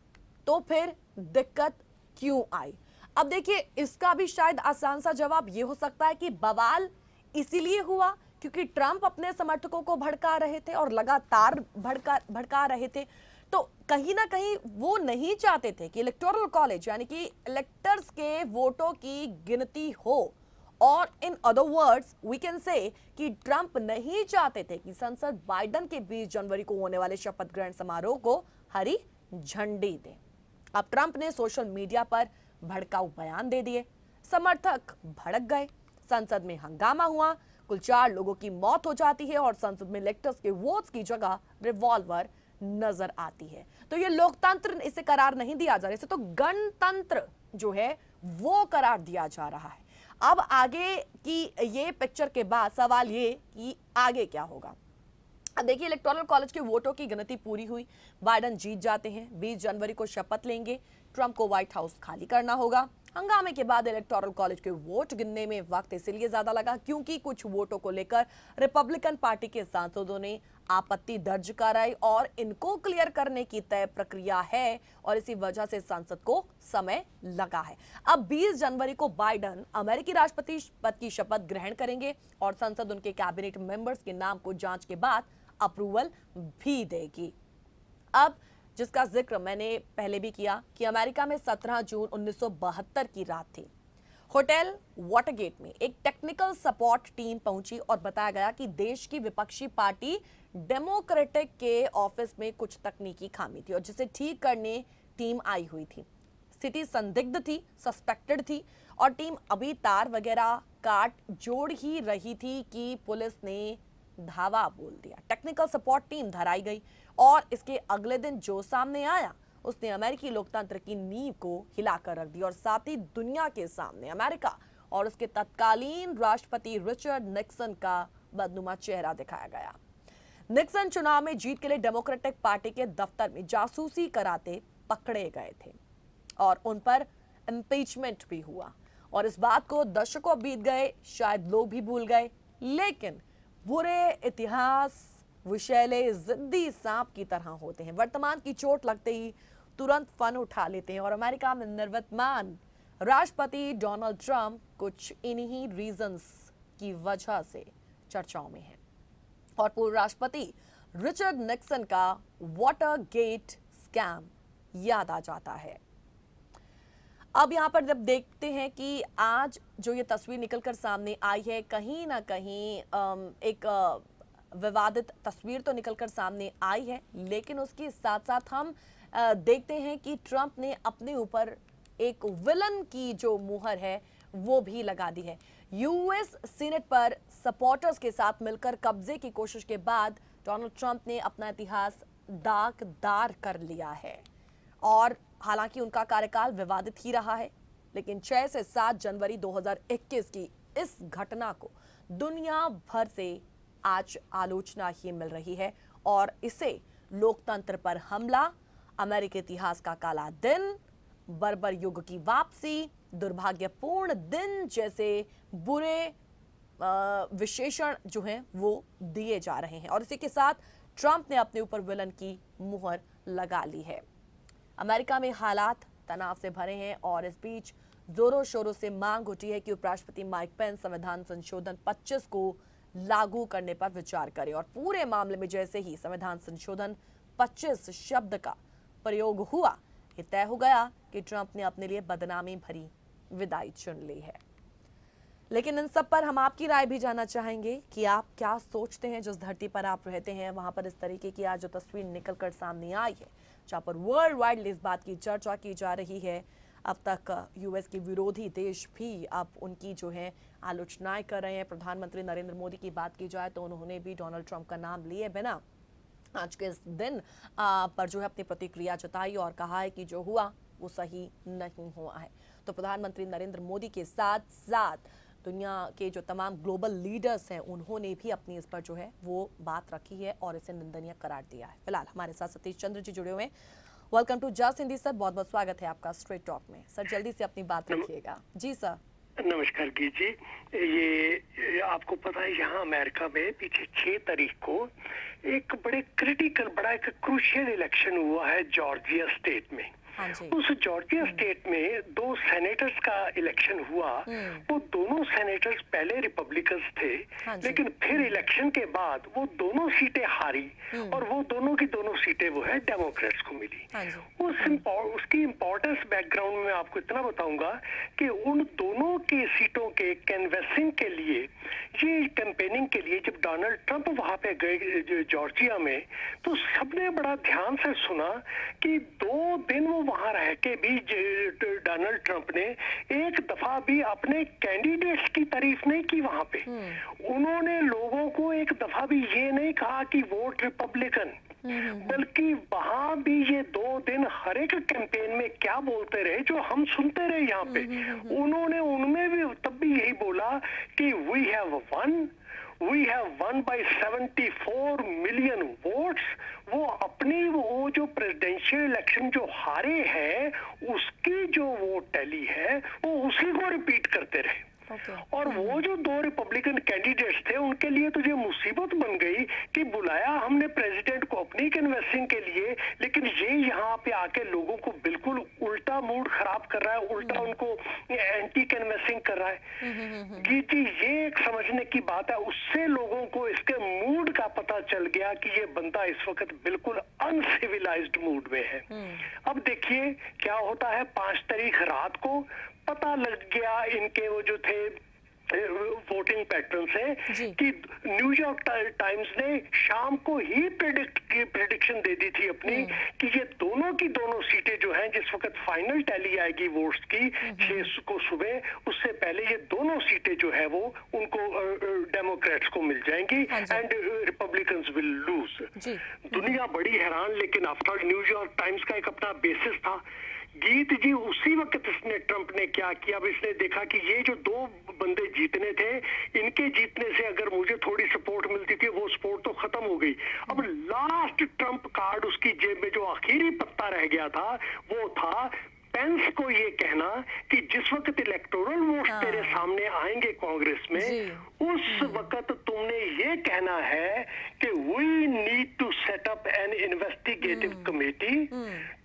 तो फिर दिक्कत क्यों आई। अब देखिए इसका भी शायद आसान सा जवाब ये हो सकता है कि बवाल इसीलिए हुआ क्योंकि ट्रंप अपने समर्थकों को भड़का रहे थे और लगातार भड़का रहे थे। तो कहीं ना कहीं वो नहीं चाहते थे कि इलेक्टोरल कॉलेज यानी कि इलेक्टर्स के वोटों की गिनती हो। और in other words we can say कि ट्रंप नहीं चाहते थे कि संसद बाइडेन के 20 जनवरी को होने वाले शपथ ग्रहण समारोह को हरी झंडी दे। अब ट्रंप ने सोशल मीडिया पर भड़काऊ बयान दे दिए, समर्थक भड़क गए, संसद में हंगामा हुआ, कुल 4 लोगों की मौत हो जाती है और संसद में इलेक्टर्स के वोट्स की जगह रिवॉल्वर नजर आती है। तो ये लोकतंत्र इसे करार नहीं दिया जा रहा, इसे तो गणतंत्र जो है वो करार दिया जा रहा है। अब आगे की ये पिक्चर के बाद सवाल ये कि आगे क्या होगा। अब देखिए इलेक्टोरल कॉलेज के वोटों की गिनती पूरी हुई, बाइडेन जीत जाते हैं, 20 जनवरी को शपथ लेंगे, ट्रंप को व्हाइट हाउस खाली करना होगा। हंगामे के बाद इलेक्टोरल कॉलेज के वोट गिनने में वक्त इसलिए ज्यादा लगा क्योंकि कुछ वोटों को लेकर रिपब्लिकन पार्टी के सांसदों ने आपत्ति दर्ज कराई और इनको क्लियर करने की तय प्रक्रिया है और इसी वजह से संसद को समय लगा है। अब 20 जनवरी को बाइडेन अमेरिकी राष्ट्रपति पद की शपथ ग्रहण करेंगे और संसद उनके कैबिनेट मेंबर्स के नाम को जांच के बाद अप्रूवल भी देगी। अब जिसका जिक्र मैंने पहले भी किया कि अमेरिका में 17 जून 1972 की रात थी। होटल वाटरगेट में एक टेक्निकल सपोर्ट टीम पहुंची और बताया गया कि देश की विपक्षी पार्टी डेमोक्रेटिक के ऑफिस में कुछ तकनीकी खामी थी और जिसे ठीक करने टीम आई हुई थी। स्थिति संदिग्ध थी, सस्पेक्टेड थी और टीम अभी तार वगैरह काट जोड़ ही रही थी कि पुलिस ने धावा बोल दिया। टेक्निकल सपोर्ट टीम धराई गई और इसके अगले दिन जो सामने आया उसने अमेरिकी लोकतंत्र की नींव को हिलाकर रख दी और साथ ही दुनिया के सामने अमेरिका और उसके तत्कालीन राष्ट्रपति रिचर्ड निक्सन का बदनुमा चेहरा दिखाया गया। निक्सन चुनाव में जीत के लिए डेमोक्रेटिक पार्टी के दफ्तर में जासूसी कराते पकड़े गए थे और उन पर इम्पीचमेंट भी हुआ और इस बात को दशकों बीत गए, शायद लोग भी भूल गए, लेकिन बुरे इतिहास विषैले जिद्दी सांप की तरह होते हैं। वर्तमान की चोट लगते ही तुरंत फन उठा लेते हैं और अमेरिका में निर्वर्तमान राष्ट्रपति डोनाल्ड ट्रंप कुछ इन्हीं रीजंस की वजह से चर्चाओं में है और पूर्व राष्ट्रपति रिचर्ड निक्सन का वाटरगेट स्कैम याद आ जाता है। अब यहां पर जब देखते हैं कि आज जो ये तस्वीर निकलकर सामने आई है, कहीं ना कहीं एक विवादित तस्वीर तो निकलकर सामने आई है, लेकिन उसके साथ साथ हम देखते हैं कि ट्रंप ने अपने ऊपर एक विलन की जो मुहर है वो भी लगा दी है। यूएस सीनेट पर सपोर्टर्स के साथ मिलकर कब्जे की कोशिश के बाद डोनाल्ड ट्रंप ने अपना इतिहास दागदार कर लिया है और हालांकि उनका कार्यकाल विवादित ही रहा है, लेकिन 6 से 7 जनवरी 2021 की इस घटना को दुनिया भर से आज आलोचना ही मिल रही है और इसे लोकतंत्र पर हमला, अमेरिकी इतिहास का काला दिन, बर्बर युग की वापसी, दुर्भाग्यपूर्ण दिन जैसे बुरे विशेषण जो हैं वो दिए जा रहे हैं और इसी के साथ ट्रंप ने अपने ऊपर विलन की मुहर लगा ली है। अमेरिका में हालात तनाव से भरे हैं और इस बीच जोरों शोरों से मांग उठी है कि उपराष्ट्रपति माइक पेंस संविधान संशोधन 25 को लागू करने पर विचार करें और पूरे मामले में जैसे ही संविधान संशोधन 25 शब्द का प्रयोग हुआ, ये तय हो गया कि ट्रंप ने अपने लिए बदनामी भरी विदाई चुन ली है। लेकिन इन सब पर हम आपकी राय भी जानना चाहेंगे कि आप क्या सोचते हैं। जिस धरती पर आप रहते हैं वहां पर इस तरीके की आज जो तस्वीर निकलकर सामने आई है, जहां पर वर्ल्ड वाइड इस बात की चर्चा की जा रही है, अब तक यूएस के विरोधी देश भी अब उनकी जो है आलोचनाएं कर रहे हैं। प्रधानमंत्री नरेंद्र मोदी की बात की जाए तो उन्होंने भी डोनाल्ड ट्रंप का नाम लिए बिना आज के इस दिन पर जो है अपनी प्रतिक्रिया जताई और कहा है कि जो हुआ वो सही नहीं हुआ है। तो प्रधानमंत्री नरेंद्र मोदी के साथ साथ दुनिया के जो तमाम ग्लोबल लीडर्स हैं उन्होंने भी अपनी इस पर जो है वो बात रखी है और इसे निंदनीय करार दिया है। फिलहाल हमारे साथ सतीश चंद्र जी जुड़े हुए हैं। Welcome to just Hindi sir, बहुत बहुत स्वागत है आपका स्ट्रेट टॉक में। सर जल्दी से अपनी बात रखिएगा। जी सर। नमस्कार गीत जी। ये आपको पता है यहाँ अमेरिका में पीछे 6 तारीख को एक बड़े क्रिटिकल बड़ा एक क्रूशियल इलेक्शन हुआ है जॉर्जिया स्टेट में। उस जॉर्जिया स्टेट में 2 सेनेटर्स का इलेक्शन हुआ। वो दोनों सेनेटर्स पहले रिपब्लिकन्स थे, लेकिन फिर इलेक्शन के बाद वो दोनों सीटें हारी और वो दोनों की दोनों सीटें वो है डेमोक्रेट्स को मिली। उसकी इम्पोर्टेंस बैकग्राउंड में आपको इतना बताऊंगा कि उन दोनों की सीटों के कैनवेसिंग के लिए, ये कैंपेनिंग के लिए जब डोनाल्ड ट्रंप वहां पे गए जॉर्जिया में, तो सबने बड़ा ध्यान से सुना कि 2 दिन वो वहां रह के भी डोनाल्ड ट्रंप ने एक दफा भी अपने कैंडिडेट्स की तारीफ नहीं की वहां पे। उन्होंने लोगों को एक दफा भी ये नहीं कहा कि वोट रिपब्लिकन, बल्कि वहां भी ये 2 दिन हर एक कैंपेन में क्या बोलते रहे जो हम सुनते रहे यहाँ पे। उन्होंने उनमें भी तब भी यही बोला कि we have won by 74 million votes. वो अपनी वो जो प्रेसिडेंशियल इलेक्शन जो हारे हैं उसकी जो वोट टैली है वो उसी को रिपीट करते रहे। और वो जो 2 रिपब्लिकन कैंडिडेट्स थे उनके लिए तो ये मुसीबत बन गई कि बुलाया हमने प्रेसिडेंट को अपनी कन्वेंसिंग के लिए, लेकिन ये यहाँ पे आके लोगों को बिल्कुल उल्टा मूड खराब कर रहा है, उल्टा उनको एंटी कन्वेंसिंग कर रहा है। जी ये एक समझने की बात है। उससे लोगों को इसके मूड का पता चल गया कि ये बंदा इस वक्त बिल्कुल अनसिविलाइज्ड मूड में है। अब देखिए क्या होता है। 5 तारीख रात को पता लग गया इनके वो जो थे वोटिंग पैटर्न से कि न्यूयॉर्क टाइम्स ने शाम को ही प्रेडिक्शन दे दी थी अपनी कि ये दोनों की दोनों सीटें जो हैं जिस वक्त फाइनल टैली आएगी वोट्स की 6 को सुबह, उससे पहले ये दोनों सीटें जो है वो उनको डेमोक्रेट्स को मिल जाएंगी एंड रिपब्लिकन्स विल लूज। दुनिया बड़ी हैरान, लेकिन आफ्टर न्यूयॉर्क टाइम्स का एक अपना बेसिस था। गीत जी उसी वक्त इसने ट्रंप ने क्या किया, अब इसने देखा कि ये जो 2 बंदे जीतने थे, इनके जीतने से अगर मुझे थोड़ी सपोर्ट मिलती थी, वो सपोर्ट तो खत्म हो गई। अब लास्ट ट्रंप कार्ड उसकी जेब में जो आखिरी पत्ता रह गया था वो था पेंस को ये कहना कि जिस वक्त इलेक्टोरल वोट्स तेरे सामने आएंगे कांग्रेस में, उस वक्त तुमने ये कहना है कि we need to set up an investigative committee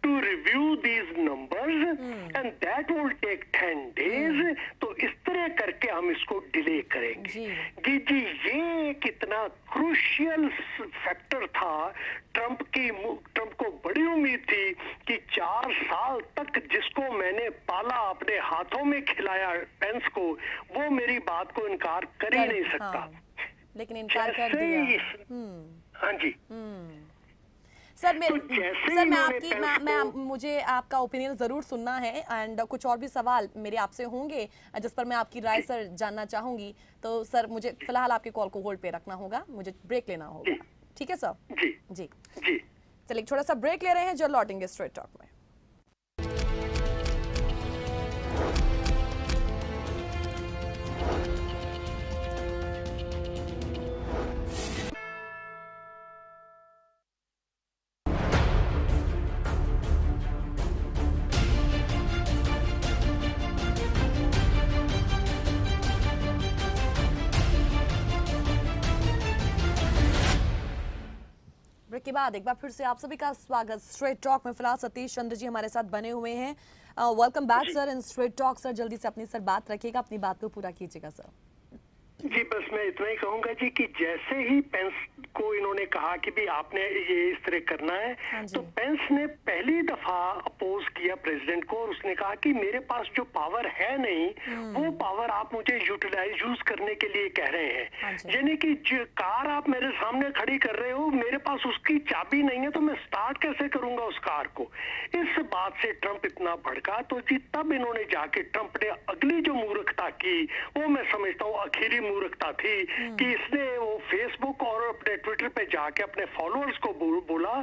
to review these numbers and that will take 10 days. तो इस तरह करके हम इसको डिले करेंगे। जी ये कितना क्रूशियल फैक्टर था। ट्रंप को बड़ी उम्मीद थी कि 4 साल तक जिसको मैंने पाला, अपने हाथों में खिलाया पेंस को, वो मेरी बात को इनकार कर ही नहीं सकता। लेकिन इनकार कर दिया। हाँ जी सर मुझे आपका ओपिनियन जरूर सुनना है एंड कुछ और भी सवाल मेरे आपसे होंगे जिस पर मैं आपकी राय सर जानना चाहूंगी। तो सर मुझे फिलहाल आपके कॉल को होल्ड पे रखना होगा, मुझे ब्रेक लेना होगा। ठीक है सर? जी चलिए छोटा सा ब्रेक ले रहे हैं, जो लौटेंगे स्ट्रेट टॉक में। के बाद एक बार फिर से आप सभी का स्वागत स्ट्रेट टॉक में। फिलहाल सतीश चंद्र जी हमारे साथ बने हुए हैं। Welcome back sir in straight talk. Sir जल्दी से अपनी बात रखिएगा, अपनी बात को पूरा कीजिएगा सर। जी बस मैं इतना ही कहूंगा जी कि जैसे ही पेंस को इन्होंने कहा कि भी आपने ये इस तरह करना है, तो पेंस ने पहली दफा अपोज किया प्रेसिडेंट को और उसने कहा कि मेरे पास जो पावर है नहीं, वो पावर आप मुझे यूज करने के लिए कह रहे हैं। यानी कि जो कार आप मेरे सामने खड़ी कर रहे हो, मेरे पास उसकी चाबी नहीं है, तो मैं स्टार्ट कैसे करूंगा उस कार को। इस बात से ट्रंप इतना भड़का, तो जी तब इन्होंने जाके ट्रंप ने अगली जो मूर्खता की, वो मैं समझता हूँ आखिरी मूर्खता थी कि इसने वो फेसबुक और अपने ट्विटर पे जाके अपने फॉलोअर्स को बोला,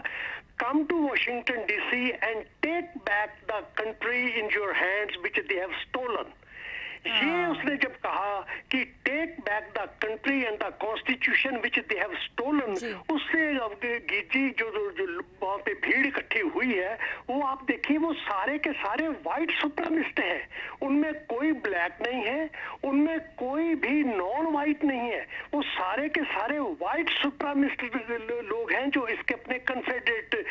come to Washington DC and take back the country in your hands which they have stolen. ये उसने जब कहा कि take back the country and the constitution which they have stolen, उससे जी जो वहां पे भीड़ इकट्ठी हुई है, वो आप देखिए वो सारे के सारे व्हाइट सुप्रीमिस्ट हैं। उनमें कोई ब्लैक नहीं है, उनमें कोई भी नॉन व्हाइट नहीं है, वो सारे के सारे व्हाइट सुप्रीमिस्ट लोग हैं जो इसके अपने कन्फेडरेट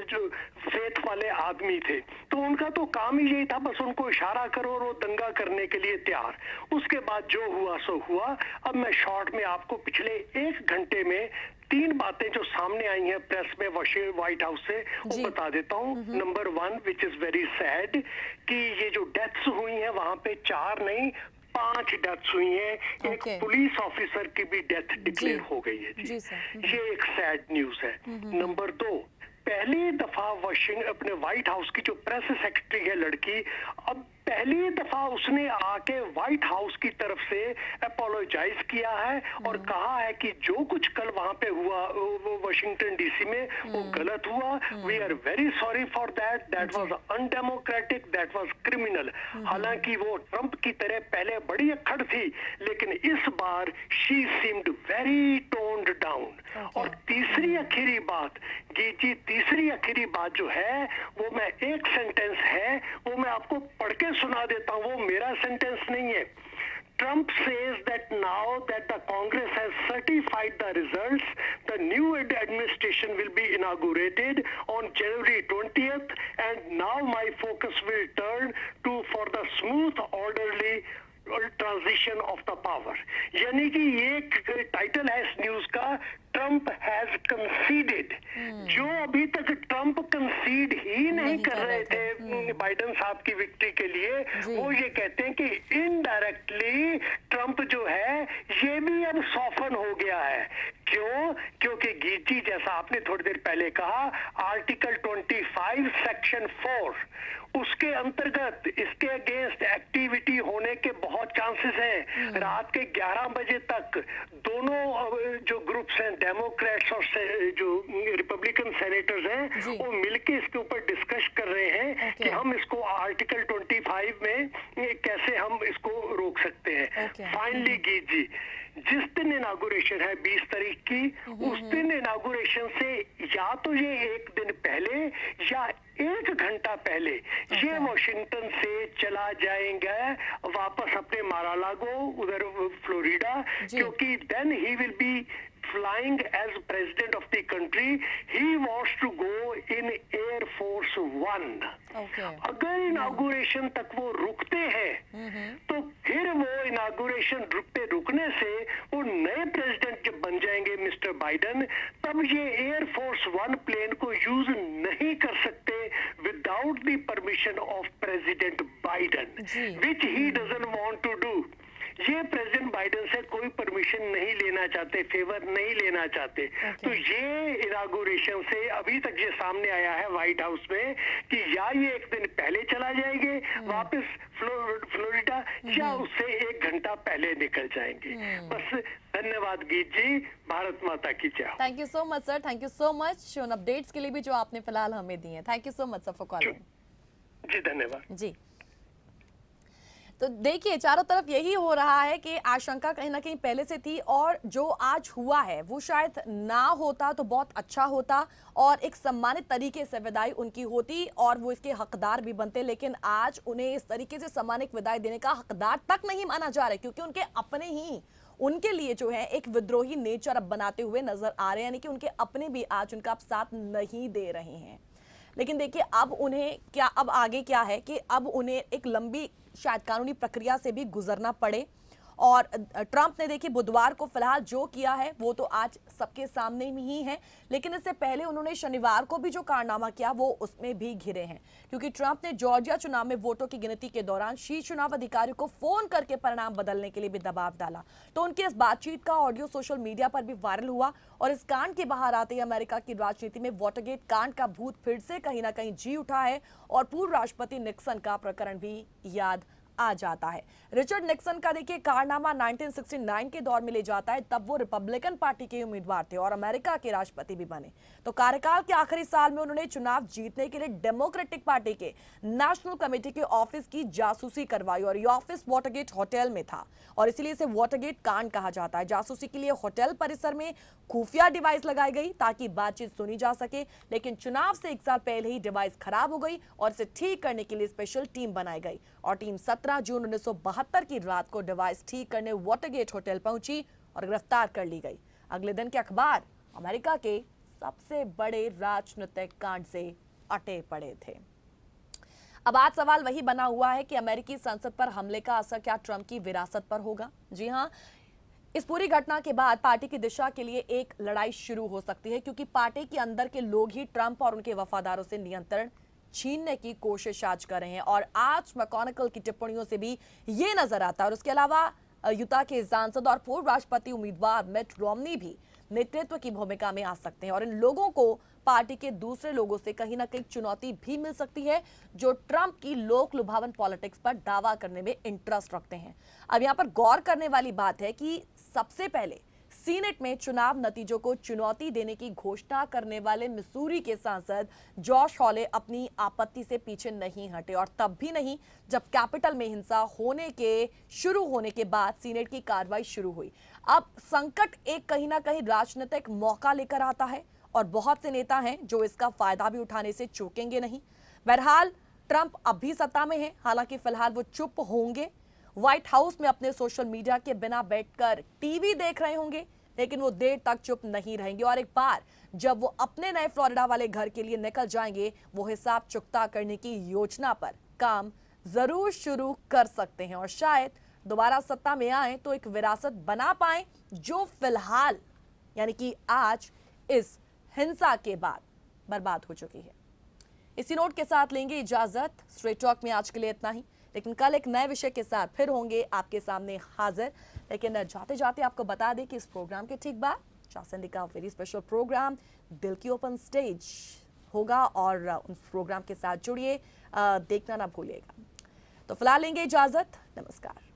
जो फेथ वाले आदमी थे। तो उनका तो काम ही यही था, बस उनको इशारा करो और वो दंगा करने के लिए तैयार। उसके बाद जो हुआ सो हुआ। अब मैं शॉर्ट में आपको पिछले 1 घंटे में 3 बातें जो सामने आई हैं प्रेस में व्हाइट हाउस से, वो बता देता हूँ। Number 1 which is very sad कि ये जो डेथ्स हुई हैं वहां पे 4 नहीं 5 डेथ्स हुई हैं। एक पुलिस ऑफिसर की भी डेथ डिक्लेयर हो गई है जी। ये एक सैड न्यूज है। नंबर 2, पहली दफा अपने व्हाइट हाउस की जो प्रेस सेक्रेटरी है लड़की, अब पहली दफा उसने आके व्हाइट हाउस की तरफ से अपोलोजाइज किया है और कहा है कि जो कुछ कल वहां पे हुआ वाशिंगटन डीसी में वो गलत हुआ। We are very sorry for that, that was undemocratic, that was criminal. हालांकि वो ट्रंप की तरह पहले बड़ी अक्खड़ थी, लेकिन इस बार she seemed very toned down. और तीसरी आखिरी बात जी, तीसरी आखिरी बात जो है वो मैं एक सेंटेंस है वो मैं आपको पढ़ के सुना देता हूं, वो मेरा सेंटेंस नहीं है। Trump says that now that the Congress has certified the results, the new administration will be inaugurated on January 20th, and now my focus will turn for the smooth, orderly transition of the power. यानी कि ये title है इस news का, Trump has conceded. जो अभी तक Trump कंसीड ही नहीं कर रहे थे बाइडेन साहब की विक्ट्री के लिए, वो ये कहते हैं कि इनडायरेक्टली ट्रम्प जो है ये भी अब सॉफन हो गया है। क्यों? क्योंकि गीची, जैसा आपने थोड़ी देर पहले कहा, आर्टिकल 25 सेक्शन 4 उसके अंतर्गत इसके अगेंस्ट एक्टिविटी होने के बहुत चांसेस हैं। रात के 11 बजे तक दोनों जो ग्रुप्स हैं, डेमोक्रेट्स और जो रिपब्लिकन सेनेटर्स हैं, वो मिलके इसके ऊपर डिस्कस कर रहे हैं कि हम इसको आर्टिकल 25 में कैसे हम इसको रोक सकते हैं। फाइनली गीजी, जिस दिन इनागुरेशन है 20 तारीख की, उस दिन इनागुरेशन से या तो ये एक दिन पहले या 1 घंटा पहले ये वॉशिंगटन से चला जाएंगे वापस अपने मारालागो, उधर फ्लोरिडा, क्योंकि then he will be flying as president of the country. He wants to go in Air Force One. अगर इनागुरेशन तक वो रुकते हैं तो फिर वो इनागुरेशन पे रुकने से वो नए प्रेसिडेंट जब बन जाएंगे मिस्टर बाइडन, तब ये एयर फोर्स 1 प्लेन को यूज नहीं कर सकते without the permission of president Biden, which he doesn't want to do. ये प्रेसिडेंट बाइडेन से कोई परमिशन नहीं लेना चाहते, फेवर नहीं लेना चाहते। तो ये इनागुरेशन से अभी तक ये सामने आया है व्हाइट हाउस में कि या ये एक दिन पहले चला जाएंगे वापस फ्लोरिडा, या उससे 1 घंटा पहले निकल जाएंगे। बस धन्यवाद गीत जी, भारत माता की जय। Thank you so much sir, thank you so much उन अपडेट्स के लिए भी जो आपने फिलहाल हमें दी है। Thank you so much sir for calling. जी धन्यवाद जी। तो देखिए, चारों तरफ यही हो रहा है कि आशंका कहीं ना कहीं पहले से थी, और जो आज हुआ है वो शायद ना होता तो बहुत अच्छा होता और एक सम्मानित तरीके से विदाई उनकी होती और वो इसके हकदार भी बनते। लेकिन आज उन्हें इस तरीके से सम्मानित विदाई देने का हकदार तक नहीं माना जा रहा है, क्योंकि उनके अपने ही उनके लिए जो है एक विद्रोही नेचर अब बनाते हुए नजर आ रहे हैं, यानी कि उनके अपने भी आज उनका साथ नहीं दे रहे हैं। लेकिन देखिए, अब उन्हें क्या, अब आगे क्या है कि अब उन्हें एक लंबी शायद कानूनी प्रक्रिया से भी गुजरना पड़े। और ट्रंप ने देखिए बुधवार को फिलहाल जो किया है वो तो आज सबके सामने ही है, लेकिन इससे पहले उन्होंने शनिवार को भी जो कारनामा किया वो उसमें भी घिरे हैं, क्योंकि ट्रंप ने जॉर्जिया चुनाव में वोटों की गिनती के दौरान शीर्ष चुनाव अधिकारी को फोन करके परिणाम बदलने के लिए भी दबाव डाला। तो उनकी इस बातचीत का ऑडियो सोशल मीडिया पर भी वायरल हुआ और इस कांड के बाहर आते ही अमेरिका की राजनीति में वाटरगेट कांड का भूत फिर से कहीं ना कहीं जी उठा है और पूर्व राष्ट्रपति निक्सन का प्रकरण भी याद आ जाता है। रिचर्ड निक्सन का देखिए कारनामा 1969 के दौर में ले जाता है, तब वो रिपब्लिकन पार्टी के उम्मीदवार थे और अमेरिका के राष्ट्रपति भी बने। तो कार्यकाल के आखिरी साल में उन्होंने चुनाव जीतने के लिए डेमोक्रेटिक पार्टी के नेशनल कमेटी के ऑफिस की जासूसी करवाई और ये ऑफिस वाटरगेट होटल में था और इसीलिए इसे वाटरगेट कांड कहा जाता है। जासूसी के लिए होटल परिसर में खुफिया डिवाइस लगाई गई ताकि बातचीत सुनी जा सके, लेकिन चुनाव से 1 साल पहले ही डिवाइस खराब हो गई और इसे ठीक करने के लिए स्पेशल टीम बनाई गई और टीम 17 जून 1972 की रात को डिवाइस ठीक करने वाटरगेट होटल पहुंची और गिरफ्तार कर ली गई। अगले दिन के अखबार अमेरिका के सबसे बड़े राजनीतिक कांड से अटे पड़े थे। अब आज सवाल वही बना हुआ है कि अमेरिकी संसद पर हमले का असर क्या ट्रंप की विरासत पर होगा। जी हां, इस पूरी घटना के बाद पार्टी की दिशा के लिए एक लड़ाई शुरू हो सकती है, क्योंकि पार्टी के अंदर के लोग ही ट्रंप और उनके वफादारों से नियंत्रण छीनने की कोशिश आज कर रहे हैं और आज मैकॉनिकल की टिप्पणियों से भी ये नजर आता है। और उसके अलावा यूटा के सांसद और पूर्व राष्ट्रपति उम्मीदवार मिट रोमनी भी नेतृत्व की भूमिका में आ सकते हैं और इन लोगों को पार्टी के दूसरे लोगों से कहीं ना कहीं चुनौती भी मिल सकती है जो ट्रंप की लोक लुभावन पॉलिटिक्स पर दावा करने में इंटरेस्ट रखते हैं। अब यहाँ पर गौर करने वाली बात है कि सबसे पहले सीनेट में चुनाव नतीजों को चुनौती देने की घोषणा करने वाले मिसूरी के सांसद जॉश हॉले अपनी आपत्ति से पीछे नहीं हटे और तब भी नहीं जब कैपिटल में हिंसा होने के शुरू होने के बाद सीनेट की कार्रवाई शुरू हुई। अब संकट एक कहीं ना कहीं राजनीतिक मौका लेकर आता है और बहुत से नेता हैं जो इसका फायदा भी उठाने से चूकेंगे नहीं। बहरहाल ट्रंप अब भी सत्ता में है, हालांकि फिलहाल वो चुप होंगे, व्हाइट हाउस में अपने सोशल मीडिया के बिना बैठकर टीवी देख रहे होंगे, लेकिन वो देर तक चुप नहीं रहेंगे और एक बार जब वो अपने नए फ्लोरिडा वाले घर के लिए निकल जाएंगे, वो हिसाब चुकता करने की योजना पर काम जरूर शुरू कर सकते हैं और शायद दोबारा सत्ता में आए तो एक विरासत बना पाए जो फिलहाल यानी कि आज इस हिंसा के बाद बर्बाद हो चुकी है। इसी नोट के साथ लेंगे इजाजत। स्ट्रेट टॉक में आज के लिए इतना ही, लेकिन कल एक नए विषय के साथ फिर होंगे आपके सामने हाजिर। लेकिन जाते जाते आपको बता दें कि इस प्रोग्राम के ठीक बाद चासंदी का वेरी स्पेशल प्रोग्राम दिल की ओपन स्टेज होगा और उन प्रोग्राम के साथ जुड़िए, देखना ना भूलिएगा। तो फिलहाल लेंगे इजाजत, नमस्कार।